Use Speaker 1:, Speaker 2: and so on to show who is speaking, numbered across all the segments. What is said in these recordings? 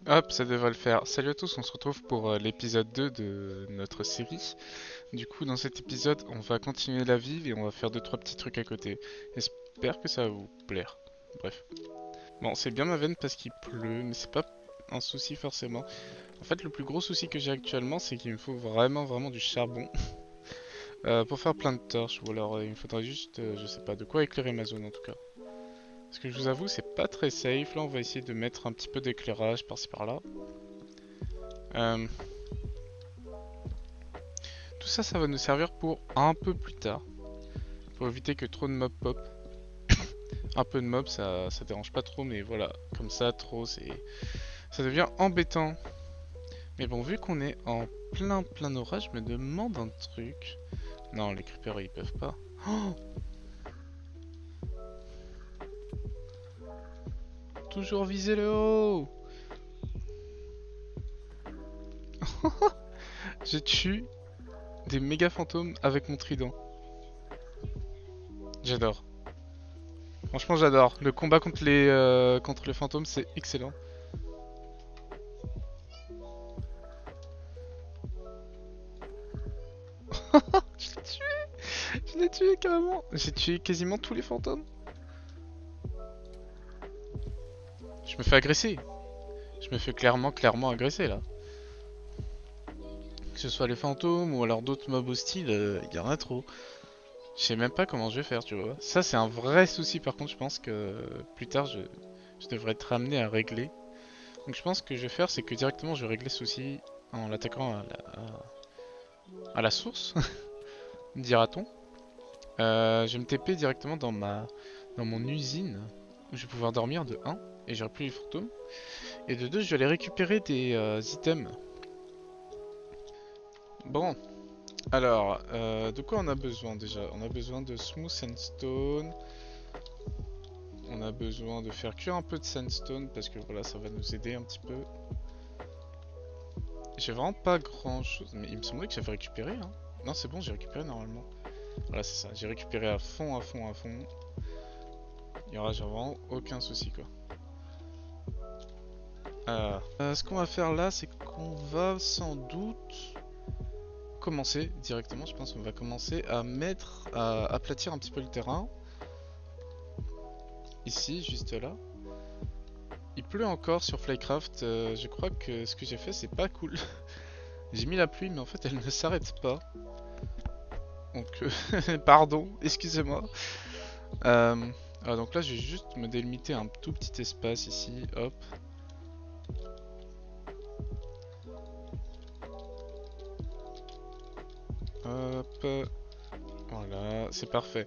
Speaker 1: Hop, ça devrait le faire. Salut à tous, on se retrouve pour l'épisode 2 de notre série. Du coup, dans cet épisode, on va continuer la ville et on va faire deux trois petits trucs à côté. J'espère que ça va vous plaire. Bref. Bon, c'est bien ma veine parce qu'il pleut, mais c'est pas un souci forcément. En fait, le plus gros souci que j'ai actuellement, c'est qu'il me faut vraiment du charbon pour faire plein de torches. Ou alors, il me faudrait juste, je sais pas, de quoi éclairer ma zone en tout cas. Parce que je vous avoue, c'est pas très safe. Là, on va essayer de mettre un petit peu d'éclairage par-ci par-là. Euh, Tout ça, ça va nous servir pour un peu plus tard. Pour éviter que trop de mobs pop. Un peu de mobs, ça dérange pas trop, mais voilà, comme ça, trop, ça devient embêtant. Mais bon, vu qu'on est en plein orage, je me demande un truc. Non, les creepers, ils peuvent pas. Oh, toujours viser le haut. Je tue des méga fantômes avec mon trident. J'adore. Franchement, j'adore. Le combat contre les fantômes, c'est excellent. Je l'ai tué. Je l'ai tué carrément. J'ai tué quasiment tous les fantômes. Je me fais agresser. Je me fais clairement agresser là. Que ce soit les fantômes ou alors d'autres mobs hostiles, y en a trop. Je sais même pas comment je vais faire, tu vois. Ça, c'est un vrai souci. Par contre, je pense que plus tard, je devrais être amené à régler. Donc, je pense que je vais faire, c'est que directement, je vais régler ce souci en l'attaquant à la source, dira-t-on. Je vais me TP directement dans mon usine, où je vais pouvoir dormir de un et j'aurai plus les fantômes. Et de 2 je vais aller récupérer des items. Bon, alors, de quoi on a besoin déjà? On a besoin de smooth sandstone. On a besoin de faire cuire un peu de sandstone parce que voilà, ça va nous aider un petit peu. J'ai vraiment pas grand chose, mais il me semblait que j'avais récupéré, hein. Non, c'est bon, j'ai récupéré normalement. Voilà, c'est ça, j'ai récupéré à fond. Il y aura genre vraiment aucun souci quoi. Ce qu'on va faire là, c'est qu'on va sans doute commencer directement. Je pense qu'on va commencer à aplatir un petit peu le terrain. Ici, juste là. Il pleut encore sur Flycraft. Je crois que ce que j'ai fait, c'est pas cool. J'ai mis la pluie, mais en fait, elle ne s'arrête pas. Donc, pardon, excusez-moi. Euh, donc là, je vais juste me délimiter un tout petit espace ici. Hop. Hop. Voilà, c'est parfait.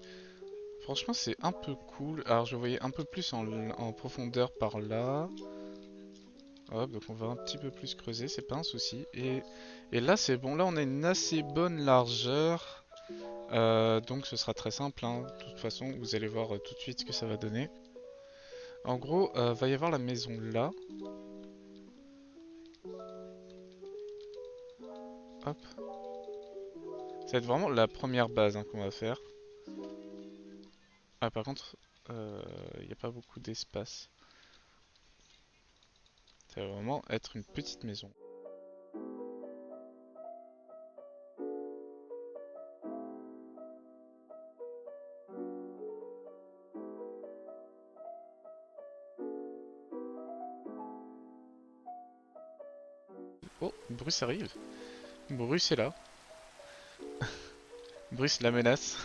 Speaker 1: Franchement, c'est un peu cool. Alors, je voyais un peu plus en profondeur par là. Hop, donc on va un petit peu plus creuser, c'est pas un souci. Et là, c'est bon. Là, on a une assez bonne largeur. Donc, ce sera très simple, hein. De toute façon, vous allez voir tout de suite ce que ça va donner. En gros, va y avoir la maison là. Hop. Ça va être vraiment la première base, hein, qu'on va faire. Ah, par contre, il n'y a pas beaucoup d'espace. Ça va vraiment être une petite maison. Oh, Bruce arrive. Bruce est là. Bruce la menace.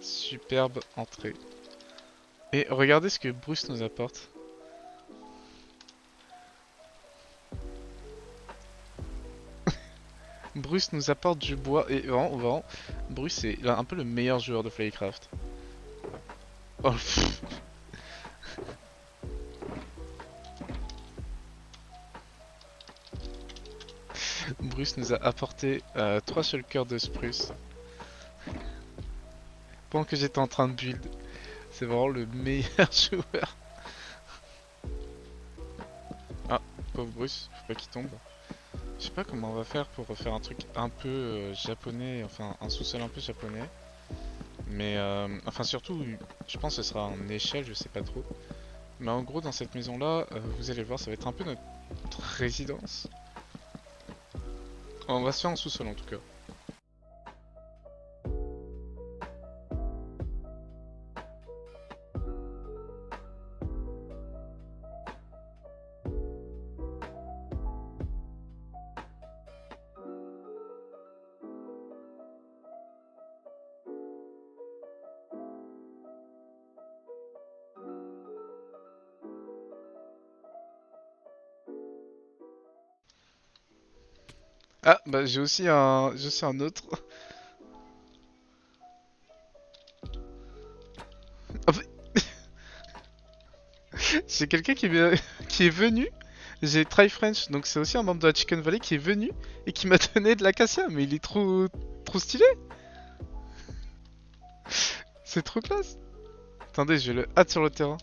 Speaker 1: Superbe entrée. Et regardez ce que Bruce nous apporte. Bruce nous apporte du bois et vraiment, Bruce est un peu le meilleur joueur de Flycraft. Oh, pff. Bruce nous a apporté 3 shulkers de spruce pendant que j'étais en train de build. C'est vraiment le meilleur joueur. Ah, pauvre Bruce, faut pas qu'il tombe. Je sais pas comment on va faire pour refaire un truc un peu japonais, enfin un sous-sol un peu japonais. Mais enfin surtout, je pense que ce sera en échelle, je sais pas trop. Mais en gros, dans cette maison-là, vous allez voir, ça va être un peu notre résidence. On va se faire en sous-sol en tout cas. Ah, bah j'ai aussi un autre. Ah, bah, j'ai quelqu'un qui est venu. J'ai Try French, donc c'est aussi un membre de la Chicken Valley qui est venu et qui m'a donné de l'acacia, mais il est trop stylé. C'est trop classe. Attendez, je vais le hâte sur le terrain.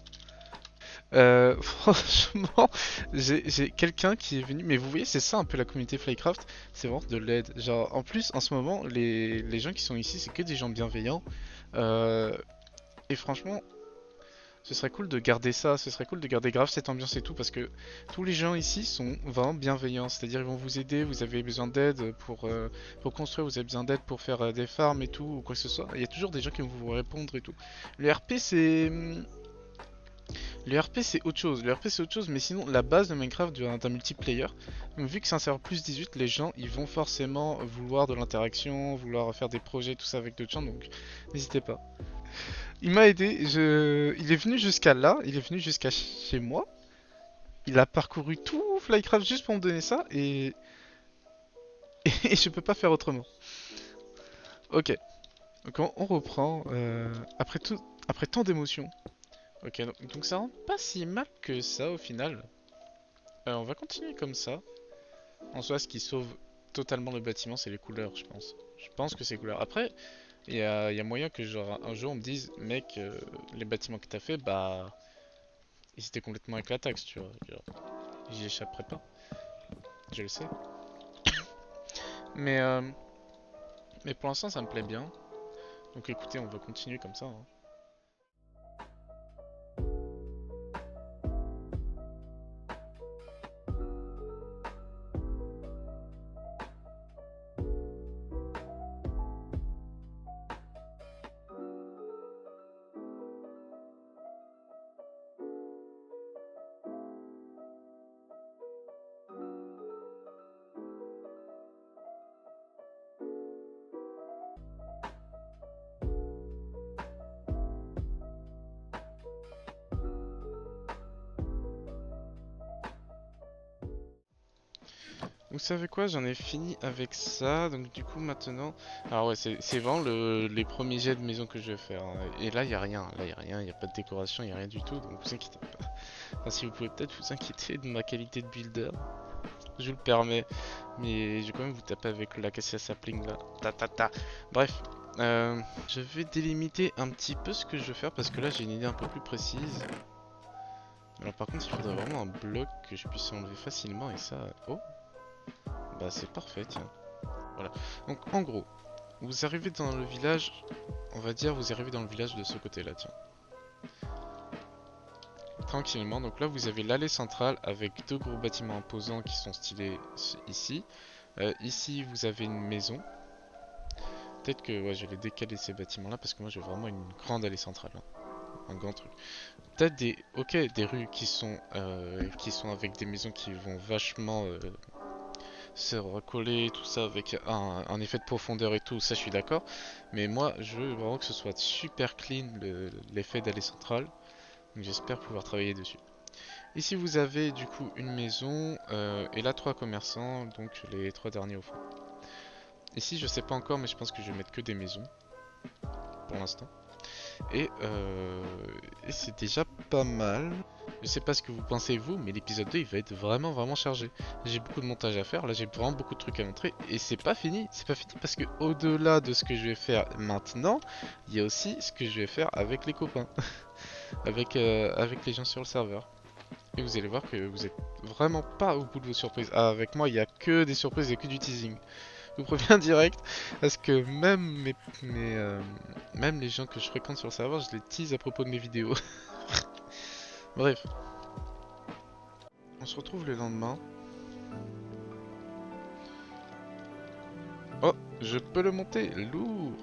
Speaker 1: Franchement, j'ai quelqu'un qui est venu, mais vous voyez, c'est ça un peu la communauté Flycraft, c'est vraiment de l'aide. Genre, en plus, en ce moment, les gens qui sont ici, c'est que des gens bienveillants. Euh, et franchement, ce serait cool de garder ça, ce serait cool de garder grave cette ambiance et tout, parce que tous les gens ici sont vraiment bienveillants. C'est-à-dire, ils vont vous aider, vous avez besoin d'aide pour construire, vous avez besoin d'aide pour faire des farms et tout, ou quoi que ce soit. Il y a toujours des gens qui vont vous répondre et tout. Le RP, c'est Le RP c'est autre chose, mais sinon la base de Minecraft d'un multiplayer, donc vu que c'est un serveur plus 18, les gens ils vont forcément vouloir de l'interaction, vouloir faire des projets, tout ça avec d'autres gens, donc n'hésitez pas. Il m'a aidé, il est venu jusqu'à là, il est venu jusqu'à chez moi, il a parcouru tout Flycraft juste pour me donner ça, et je peux pas faire autrement. Ok, donc on reprend, après tant d'émotions. Ok, donc ça rend pas si mal que ça au final. On va continuer comme ça. En soi, ce qui sauve totalement le bâtiment, c'est les couleurs, je pense. Je pense que c'est les couleurs. Après, il y a moyen que genre un jour on me dise, mec, les bâtiments que t'as fait, bah, ils étaient complètement avec la taxe, tu vois. Genre, j'y échapperai pas, je le sais. Mais, euh, mais pour l'instant, ça me plaît bien. Donc écoutez, on va continuer comme ça, hein. Vous savez quoi, j'en ai fini avec ça, donc du coup maintenant... Alors ouais, c'est vraiment les premiers jets de maison que je vais faire, hein. Et là, il y a rien, il n'y a pas de décoration, il n'y a rien du tout, donc vous inquiétez pas. Enfin, si vous pouvez peut-être vous inquiéter de ma qualité de builder, je vous le permets, mais je vais quand même vous taper avec l'acacia sapling là. Bref, je vais délimiter un petit peu ce que je veux faire, parce que là j'ai une idée un peu plus précise. Alors par contre, il faudrait vraiment un bloc que je puisse enlever facilement, et ça... Oh, bah c'est parfait, tiens. Voilà. Donc en gros, vous arrivez dans le village, on va dire vous arrivez dans le village de ce côté-là, tiens. Tranquillement, donc là vous avez l'allée centrale avec deux gros bâtiments imposants qui sont stylés ici. Ici vous avez une maison. Peut-être que ouais, je vais les décaler ces bâtiments-là parce que moi j'ai vraiment une grande allée centrale, hein. Un grand truc. Peut-être des rues qui sont avec des maisons qui vont vachement se recoller, tout ça avec un effet de profondeur et tout, ça je suis d'accord. Mais moi je veux vraiment que ce soit super clean l'effet d'allée centrale. Donc j'espère pouvoir travailler dessus. Ici vous avez du coup une maison et là trois commerçants, donc les trois derniers au fond. Ici je sais pas encore mais je pense que je vais mettre que des maisons pour l'instant. Et, euh, et c'est déjà pas mal. Je sais pas ce que vous pensez vous, mais l'épisode 2 il va être vraiment chargé. J'ai beaucoup de montage à faire, là j'ai vraiment beaucoup de trucs à montrer et c'est pas fini parce que au-delà de ce que je vais faire maintenant, il y a aussi ce que je vais faire avec les copains, avec les gens sur le serveur. Et vous allez voir que vous êtes vraiment pas au bout de vos surprises. Ah, avec moi il y a que des surprises et que du teasing. Je vous préviens direct, parce que même les gens que je fréquente sur le serveur, je les tease à propos de mes vidéos. Bref, on se retrouve le lendemain. Oh, je peux le monter, lourd.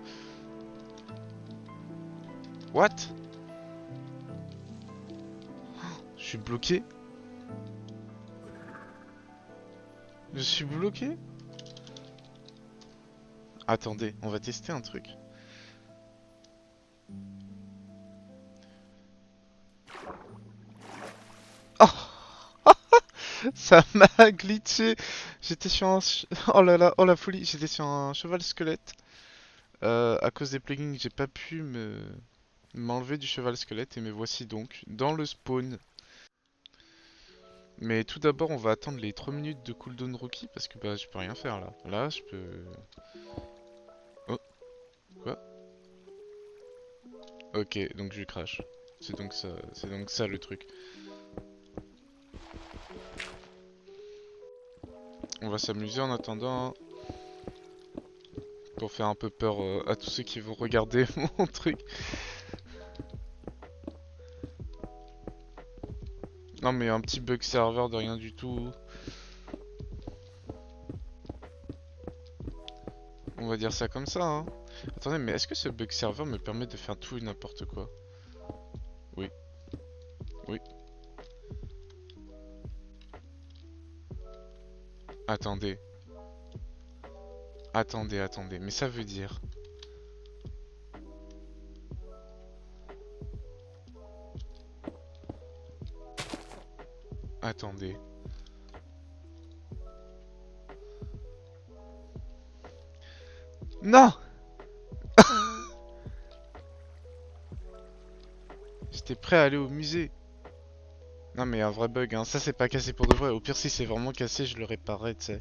Speaker 1: What? Je suis bloqué? Je suis bloqué? Attendez, on va tester un truc. Oh, ça m'a glitché. J'étais sur un... Oh là là, oh la folie. J'étais sur un cheval squelette. À cause des plugins, j'ai pas pu m'enlever du cheval squelette et me voici donc dans le spawn. Mais tout d'abord, on va attendre les 3 minutes de cooldown rookie parce que bah je peux rien faire là. Là, je peux... Oh, quoi? Ok, donc je crash. C'est donc ça le truc. On va s'amuser en attendant pour faire un peu peur à tous ceux qui vont regarder mon truc. Non mais un petit bug serveur de rien du tout. On va dire ça comme ça, hein. Attendez, mais est-ce que ce bug serveur me permet de faire tout et n'importe quoi? Oui, oui. Attendez, attendez, mais ça veut dire... Attendez. Non! J'étais prêt à aller au musée. Non mais un vrai bug, hein. Ça c'est pas cassé pour de vrai. Au pire si c'est vraiment cassé, je le réparerai, tu sais.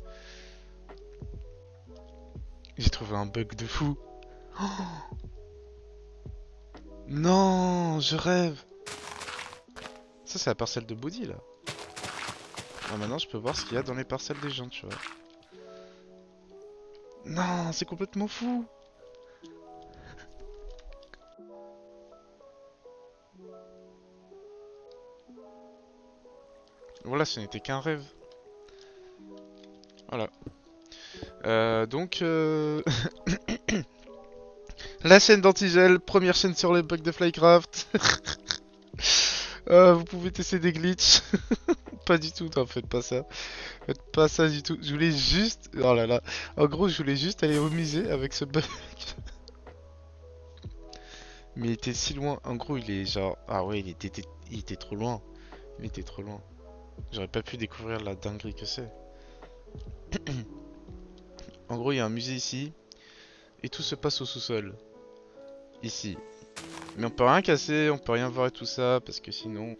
Speaker 1: J'ai trouvé un bug de fou. Non, je rêve. Ça c'est la parcelle de Body là. Ah, maintenant je peux voir ce qu'il y a dans les parcelles des gens, tu vois. Non, c'est complètement fou. Voilà, ce n'était qu'un rêve. Voilà. La chaîne d'Antigel, première chaîne sur les bugs de Flycraft. Vous pouvez tester des glitches. Pas du tout, non, faites pas ça. Faites pas ça du tout. Je voulais juste... Oh là là. En gros, je voulais juste aller au musée avec ce bug. Mais il était si loin. En gros, il est genre... Ah ouais, il était trop loin. Il était trop loin. J'aurais pas pu découvrir la dinguerie que c'est. En gros, il y a un musée ici. Et tout se passe au sous-sol. Ici. Mais on peut rien casser, on peut rien voir et tout ça. Parce que sinon...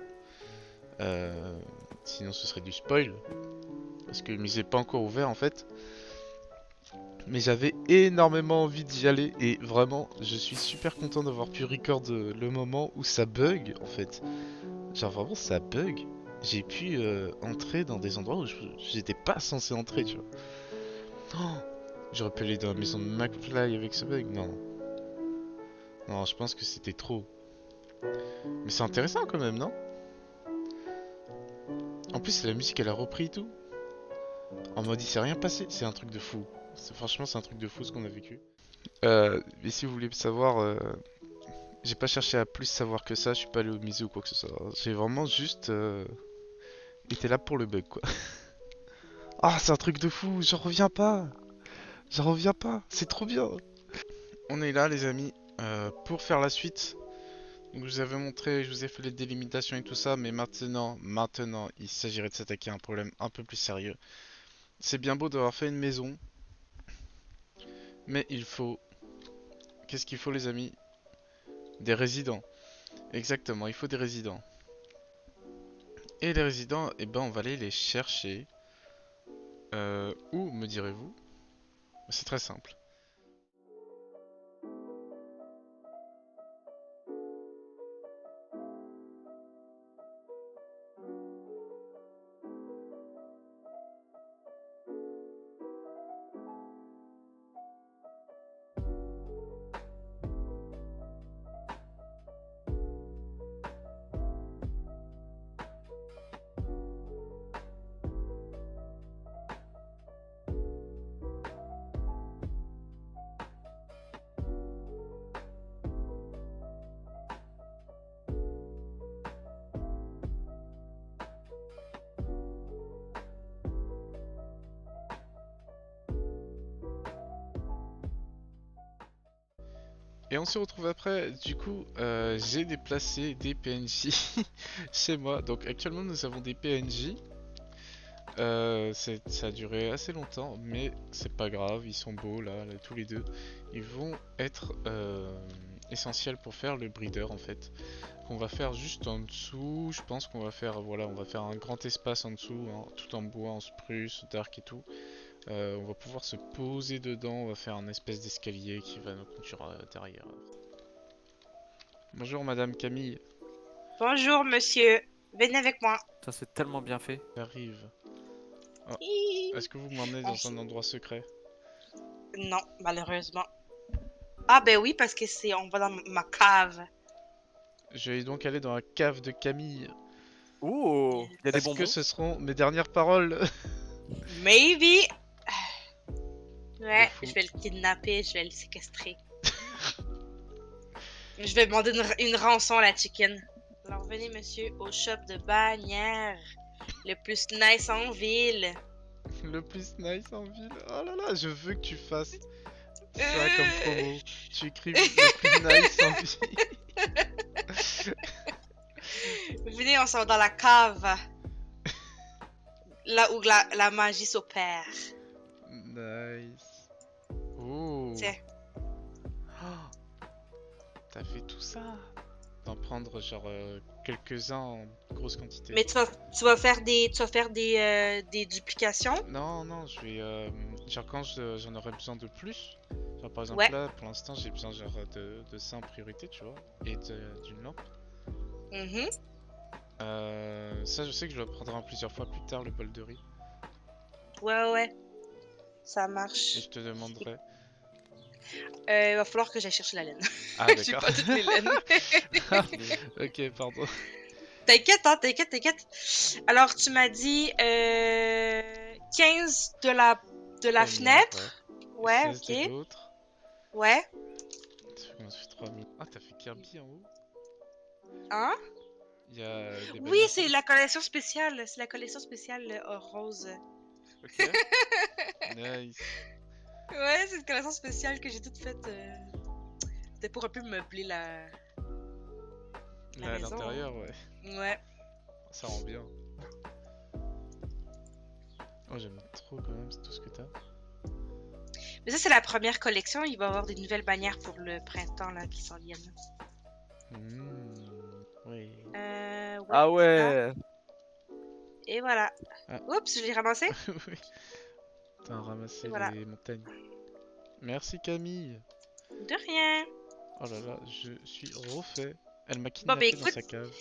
Speaker 1: Euh... Sinon ce serait du spoil. Parce que le musée n'est pas encore ouvert en fait. Mais j'avais énormément envie d'y aller. Et vraiment, je suis super content d'avoir pu record le moment où ça bug en fait. Genre vraiment ça bug. J'ai pu entrer dans des endroits où j'étais pas censé entrer, tu vois. Oh, j'aurais pu aller dans la maison de McFly avec ce bug. Non. Non, je pense que c'était trop. Mais c'est intéressant quand même, non? En plus, la musique elle a repris et tout. En mode il s'est rien passé. C'est un truc de fou. Franchement, c'est un truc de fou ce qu'on a vécu. Et si vous voulez savoir, j'ai pas cherché à plus savoir que ça. Je suis pas allé au musée ou quoi que ce soit. J'ai vraiment juste été là pour le bug, quoi. Ah, c'est un truc de fou. J'en reviens pas. J'en reviens pas. C'est trop bien. On est là, les amis, pour faire la suite. Donc, je vous avais montré, je vous ai fait les délimitations et tout ça, mais maintenant, il s'agirait de s'attaquer à un problème un peu plus sérieux. C'est bien beau d'avoir fait une maison, mais il faut... Qu'est-ce qu'il faut, les amis? Des résidents. Exactement, il faut des résidents. Et les résidents, eh ben, on va aller les chercher. Où, me direz-vous? C'est très simple. Et on se retrouve après. Du coup, j'ai déplacé des PNJ chez moi. Donc actuellement, nous avons des PNJ. Ça a duré assez longtemps, mais c'est pas grave. Ils sont beaux là, tous les deux. Ils vont être essentiels pour faire le breeder en fait. Qu'on va faire juste en dessous. Je pense qu'on va faire, voilà, on va faire un grand espace en dessous, hein, tout en bois, en spruce, dark et tout. On va pouvoir se poser dedans. On va faire un espèce d'escalier qui va nous conduire derrière. Bonjour Madame Camille,
Speaker 2: Bonjour, monsieur. Venez avec moi.
Speaker 3: Ça c'est tellement bien fait.
Speaker 1: j'arrive. Oh,
Speaker 2: Hi.
Speaker 1: est-ce que vous m'emmenez
Speaker 2: On
Speaker 1: dans
Speaker 2: s-
Speaker 1: un endroit secret?
Speaker 2: Non, malheureusement. Ah ben oui, parce que on va dans ma cave.
Speaker 1: Je vais donc aller dans la cave de Camille.
Speaker 3: Ouh, il y a des
Speaker 1: Est-ce que
Speaker 3: bonbons.
Speaker 1: ce seront mes dernières paroles?
Speaker 2: Maybe.
Speaker 1: De
Speaker 2: Ouais,
Speaker 1: fou.
Speaker 2: je vais le kidnapper, je vais le séquestrer. Je vais demander une rançon à la chicken. Alors venez, monsieur, au shop de bannière. Le plus nice en ville.
Speaker 1: Le plus nice en ville. Oh là là, je veux que tu fasses ça comme promo. Tu écrives le plus nice en ville.
Speaker 2: Venez, on sort dans la cave. Là où la magie s'opère.
Speaker 1: Nice. Oh.
Speaker 2: Tiens.
Speaker 1: Oh, t'as fait tout ça? D'en prendre genre quelques-uns en grosse quantité.
Speaker 2: Mais tu vas faire des duplications?
Speaker 1: Non, non, je vais. Genre, quand j'en aurai besoin de plus. Genre, par exemple,
Speaker 2: Ouais.
Speaker 1: là, pour l'instant, j'ai besoin genre de ça en priorité, tu vois. Et d'une lampe.
Speaker 2: Mhm.
Speaker 1: Ça, je sais que je le prendrai en plusieurs fois plus tard, le bol de riz.
Speaker 2: Ouais, ouais. Ça
Speaker 1: Et
Speaker 2: marche.
Speaker 1: je te demanderai.
Speaker 2: Il va falloir que j'aille chercher la laine.
Speaker 1: Ah,
Speaker 2: J'ai
Speaker 1: d'accord.
Speaker 2: pas toutes les laines.
Speaker 1: Ok, pardon.
Speaker 2: T'inquiète, hein, t'inquiète, t'inquiète. Alors, tu m'as dit 15 de la
Speaker 1: Première, ouais.
Speaker 2: fenêtre. Ouais,
Speaker 1: 16 de
Speaker 2: ok.
Speaker 1: l'autre.
Speaker 2: Ouais.
Speaker 1: Ça fait 3000. Ah, t'as fait Kirby en haut?
Speaker 2: Hein?
Speaker 1: Il y a des
Speaker 2: Oui,
Speaker 1: bannières
Speaker 2: c'est
Speaker 1: roses.
Speaker 2: la collection spéciale. C'est la collection spéciale rose.
Speaker 1: Ok. Nice.
Speaker 2: Ouais, c'est une collection spéciale que j'ai toute faite. C'était pour un peu meubler la
Speaker 1: Là, à
Speaker 2: maison.
Speaker 1: l'intérieur, ouais.
Speaker 2: Ouais.
Speaker 1: Ça rend bien. Oh, j'aime trop quand même, c'est tout ce que t'as.
Speaker 2: Mais ça, c'est la première collection. Il va y avoir des nouvelles bannières pour le printemps là, qui s'en viennent.
Speaker 1: Oui.
Speaker 2: Ouais,
Speaker 3: Ah
Speaker 2: là.
Speaker 3: ouais.
Speaker 2: Et voilà.
Speaker 1: Ah.
Speaker 2: Oups, je l'ai ramassé.
Speaker 1: Oui. T'as ramassé
Speaker 2: Et voilà.
Speaker 1: les montagnes. Merci Camille.
Speaker 2: De rien.
Speaker 1: Oh là là, je suis refait. Elle m'a
Speaker 2: Bon, ben
Speaker 1: kidnappé dans
Speaker 2: écoute.
Speaker 1: sa cave.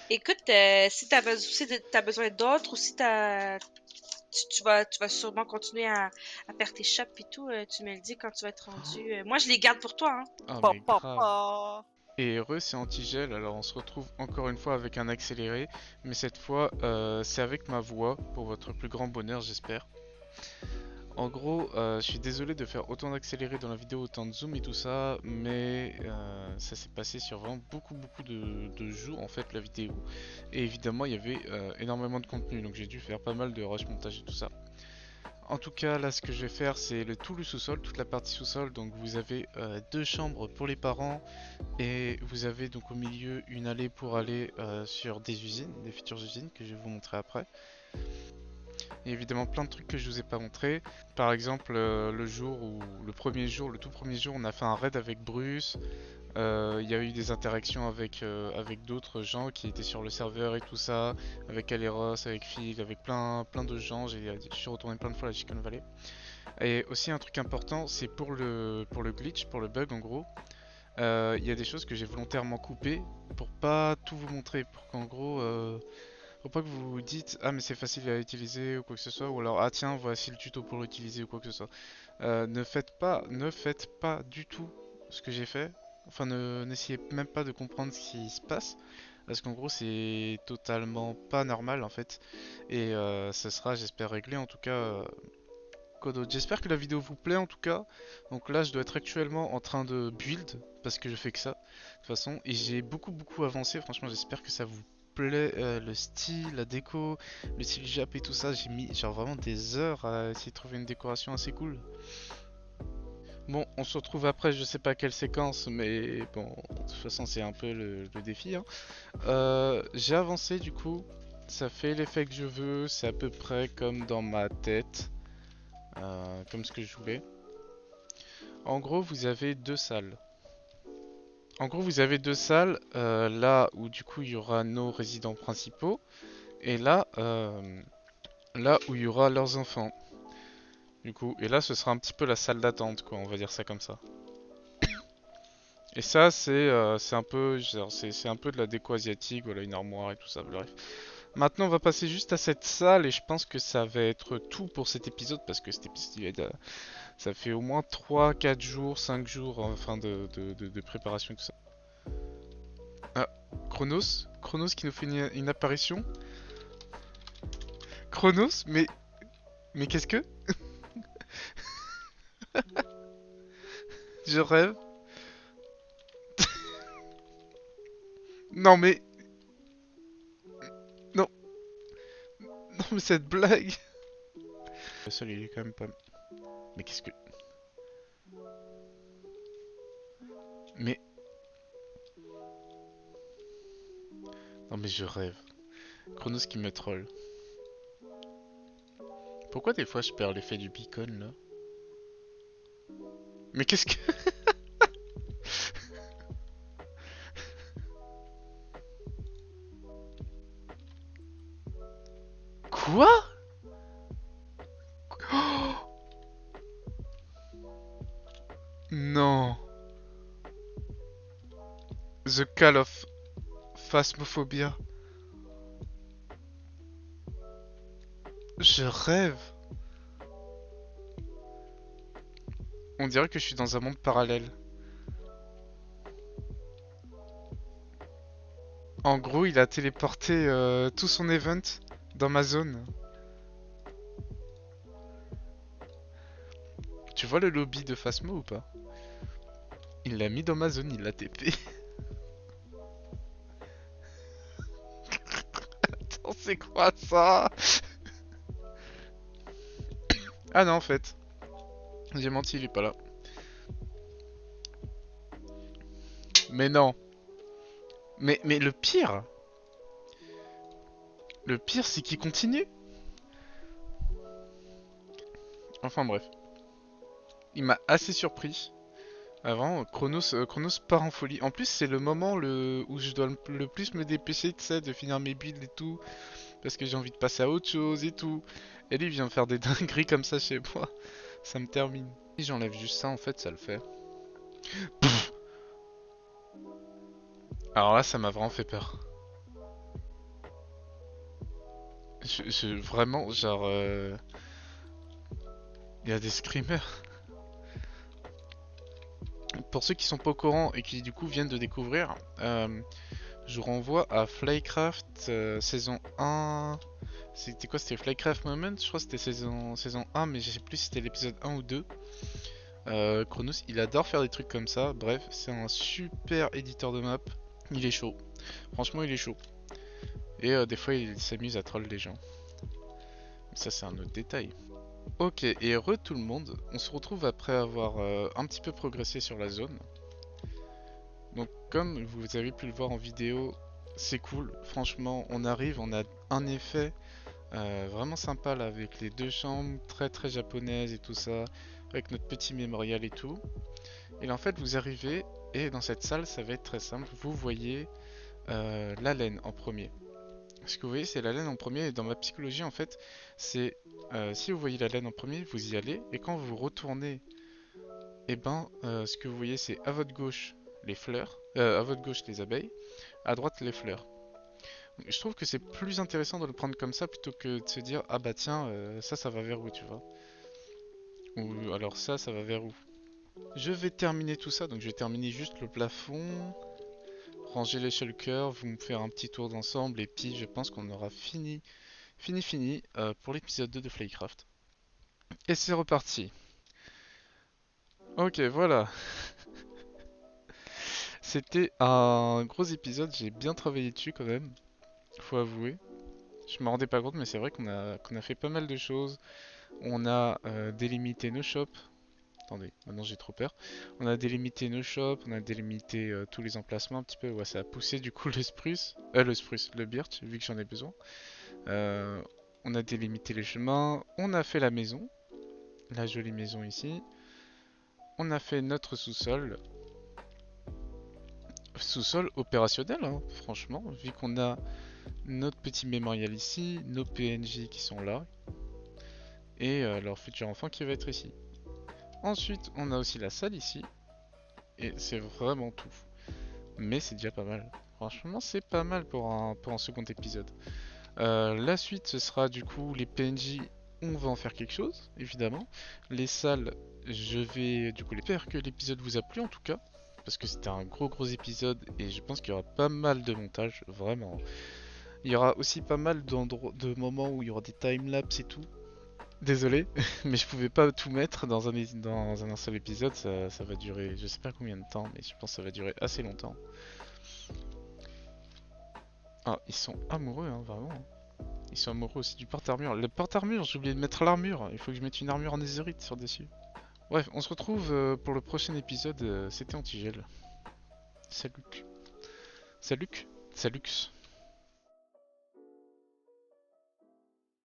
Speaker 2: Écoute, si t'as besoin d'autres ou si tu vas sûrement continuer à faire tes shops et tout, tu me le dis quand tu vas être rendu. Moi, je les garde pour toi, hein.
Speaker 1: Oh
Speaker 3: Pa,
Speaker 1: mais
Speaker 3: pa,
Speaker 1: grave.
Speaker 3: pa.
Speaker 1: Et heureux, c'est anti-gel, alors on se retrouve encore une fois avec un accéléré. Mais cette fois, c'est avec ma voix, pour votre plus grand bonheur j'espère. En gros, je suis désolé de faire autant d'accéléré dans la vidéo, autant de zoom et tout ça, mais ça s'est passé sur vraiment beaucoup de jours en fait la vidéo. Et évidemment il y avait énormément de contenu, donc j'ai dû faire pas mal de rush montage et tout ça. En tout cas là ce que je vais faire c'est tout le sous-sol, toute la partie sous-sol, donc vous avez deux chambres pour les parents et vous avez donc au milieu une allée pour aller sur des usines, des futures usines que je vais vous montrer après. Il y a évidemment plein de trucs que je vous ai pas montré. Par exemple, le tout premier jour, on a fait un raid avec Bruce. Il y a eu des interactions avec d'autres gens qui étaient sur le serveur et tout ça, avec Aleros, avec Phil, avec plein de gens. Je suis retourné plein de fois à la Chicken Valley. Et aussi un truc important, c'est pour le glitch, pour le bug en gros. Il y a des choses que j'ai volontairement coupées pour pas tout vous montrer, pour qu'en gros faut pas que vous vous dites ah mais c'est facile à utiliser ou quoi que ce soit, ou alors ah tiens voici le tuto pour l'utiliser ou quoi que ce soit. Ne faites pas du tout ce que j'ai fait. Enfin n'essayez même pas de comprendre ce qui se passe. Parce qu'en gros c'est totalement pas normal en fait. Et ça sera j'espère réglé en tout cas. J'espère que la vidéo vous plaît en tout cas. Donc là je dois être actuellement en train de build. Parce que je fais que ça. De toute façon. Et j'ai beaucoup avancé. Franchement j'espère que ça vous plaît, le style, la déco, le style Jap et tout ça, j'ai mis genre vraiment des heures à essayer de trouver une décoration assez cool. Bon, on se retrouve après, je sais pas quelle séquence, mais bon, de toute façon c'est un peu le défi, hein. J'ai avancé du coup, ça fait l'effet que je veux, c'est à peu près comme dans ma tête, comme ce que je voulais. En gros, vous avez deux salles. Là où du coup il y aura nos résidents principaux, et là où il y aura leurs enfants. Du coup, et là ce sera un petit peu la salle d'attente, quoi, on va dire ça comme ça. Et ça, c'est un peu, c'est un peu de la déco asiatique, voilà, une armoire et tout ça, bref. Maintenant, on va passer juste à cette salle et je pense que ça va être tout pour cet épisode parce que cet épisode, ça fait au moins 3, 4 jours, 5 jours, enfin, de préparation et tout ça. Ah, Chronos qui nous fait une apparition. Chronos, mais qu'est-ce que? Je rêve. Non mais, non, non mais cette blague. Le sol, il est quand même pas. Mais qu'est-ce que? Mais, non mais je rêve. Chronos qui me troll. Pourquoi des fois je perds l'effet du beacon là? Mais qu'est-ce que... Quoi? Oh, non. The Call of Phasmophobia. Je rêve. On dirait que je suis dans un monde parallèle. En gros, il a téléporté tout son event dans ma zone. Tu vois le lobby de Phasmo ou pas? Il l'a mis dans ma zone, il l'a TP. Attends, c'est quoi ça? Ah non, en fait. J'ai menti, il est pas là. Mais non. Mais le pire, c'est qu'il continue. Enfin bref. Il m'a assez surpris. Avant, Chronos part en folie. En plus, c'est le moment où je dois le plus me dépêcher, tu sais, de finir mes builds et tout. Parce que j'ai envie de passer à autre chose et tout. Et lui, il vient faire des dingueries comme ça chez moi. Ça me termine. Si j'enlève juste ça, en fait, ça le fait. Pff. Alors là, ça m'a vraiment fait peur. Vraiment, genre... Il y a des screamers. Pour ceux qui sont pas au courant et qui du coup viennent de découvrir, je vous renvoie à Flycraft saison 1. C'était quoi? C'était Flycraft Moment? Je crois que c'était saison 1, mais je sais plus si c'était l'épisode 1 ou 2. Chronos, il adore faire des trucs comme ça. Bref, c'est un super éditeur de map. Il est chaud. Franchement, il est chaud. Et des fois, il s'amuse à troll les gens. Mais ça, c'est un autre détail. Ok, et heureux tout le monde. On se retrouve après avoir un petit peu progressé sur la zone. Donc, comme vous avez pu le voir en vidéo, c'est cool. Franchement, on arrive, on a un effet vraiment sympa là, avec les deux chambres très très japonaises et tout ça, avec notre petit mémorial et tout. Et là, en fait, vous arrivez et dans cette salle, ça va être très simple. Vous voyez la laine en premier. Ce que vous voyez, c'est la laine en premier. Et dans ma psychologie, en fait, c'est si vous voyez la laine en premier, vous y allez. Et quand vous retournez, et ben, ce que vous voyez, c'est à votre gauche les fleurs, à votre gauche les abeilles, à droite les fleurs. Je trouve que c'est plus intéressant de le prendre comme ça plutôt que de se dire ah bah tiens ça va vers où tu vois, ou alors ça va vers où. Je vais terminer tout ça, donc je vais terminer juste le plafond, ranger les shulkers, vous me faire un petit tour d'ensemble et puis je pense qu'on aura fini pour l'épisode 2 de Flycraft. Et c'est reparti. Ok voilà, c'était un gros épisode, j'ai bien travaillé dessus quand même, faut avouer. Je me rendais pas compte, mais c'est vrai qu'on a fait pas mal de choses. On a délimité nos shops. Attendez, maintenant j'ai trop peur. On a délimité nos shops, on a délimité tous les emplacements un petit peu. Ouais, ça a poussé du coup le birch, vu que j'en ai besoin. Euh, on a délimité les chemins, on a fait la maison, la jolie maison ici. On a fait notre sous-sol. Sous-sol opérationnel, hein, franchement, vu qu'on a notre petit mémorial ici, nos PNJ qui sont là, et leur futur enfant qui va être ici. Ensuite, on a aussi la salle ici, et c'est vraiment tout. Mais c'est déjà pas mal. Franchement, c'est pas mal pour un second épisode. La suite, ce sera du coup les PNJ, on va en faire quelque chose, évidemment. Les salles, je vais du coup les faire que l'épisode vous a plu en tout cas. Parce que c'était un gros épisode et je pense qu'il y aura pas mal de montage, vraiment. Il y aura aussi pas mal de moments où il y aura des timelapses et tout. Désolé, mais je pouvais pas tout mettre dans un seul épisode, ça va durer, je sais pas combien de temps, mais je pense que ça va durer assez longtemps. Ah, ils sont amoureux, hein, vraiment. Ils sont amoureux aussi du porte-armure. Le porte-armure, j'ai oublié de mettre l'armure, il faut que je mette une armure en netherite sur dessus. Bref, on se retrouve pour le prochain épisode, c'était Antigel. Salut. Salut. Salux.